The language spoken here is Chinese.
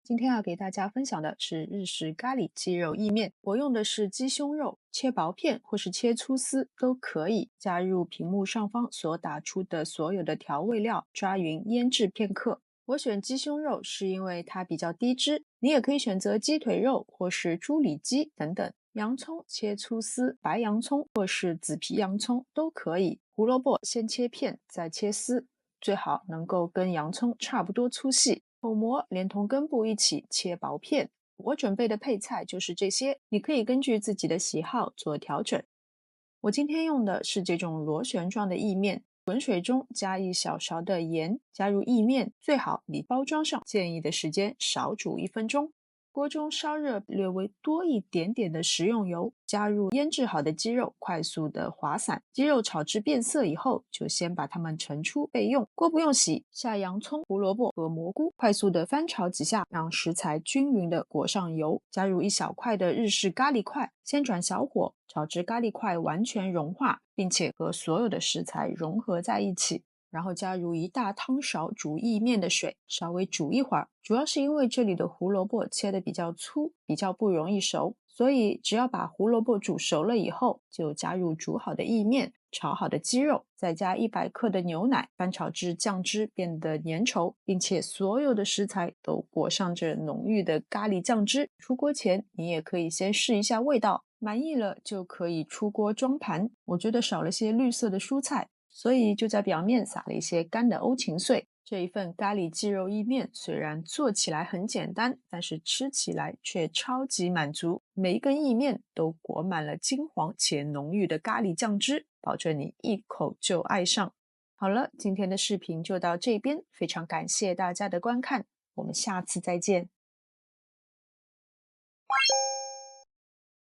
今天要给大家分享的是日式咖喱鸡肉意面，我用的是鸡胸肉，切薄片或是切粗丝都可以，加入屏幕上方所打出的所有的调味料，抓匀腌制片刻。我选鸡胸肉是因为它比较低脂，你也可以选择鸡腿肉或是猪里脊等等。洋葱切粗丝，白洋葱或是紫皮洋葱都可以。胡萝卜先切片，再切丝，最好能够跟洋葱差不多粗细。口蘑连同根部一起切薄片。我准备的配菜就是这些，你可以根据自己的喜好做调整。我今天用的是这种螺旋状的意面，滚水中加一小勺的盐，加入意面，最好离包装上建议的时间少煮1分钟。锅中烧热略微多一点点的食用油，加入腌制好的鸡肉，快速的滑散。鸡肉炒至变色以后，就先把它们盛出备用。锅不用洗，下洋葱、胡萝卜和蘑菇，快速的翻炒几下，让食材均匀的裹上油。加入一小块的日式咖喱块，先转小火，炒至咖喱块完全融化，并且和所有的食材融合在一起。然后加入1大汤勺煮意面的水，稍微煮一会儿。主要是因为这里的胡萝卜切得比较粗，比较不容易熟，所以只要把胡萝卜煮熟了以后，就加入煮好的意面、炒好的鸡肉，再加100克的牛奶，翻炒至酱汁变得粘稠，并且所有的食材都裹上着浓郁的咖喱酱汁。出锅前，你也可以先试一下味道，满意了就可以出锅装盘。我觉得少了些绿色的蔬菜，所以就在表面撒了一些干的欧芹碎。这一份咖喱鸡肉意面虽然做起来很简单，但是吃起来却超级满足。每一根意面都裹满了金黄且浓郁的咖喱酱汁，保证你一口就爱上。好了，今天的视频就到这边，非常感谢大家的观看，我们下次再见。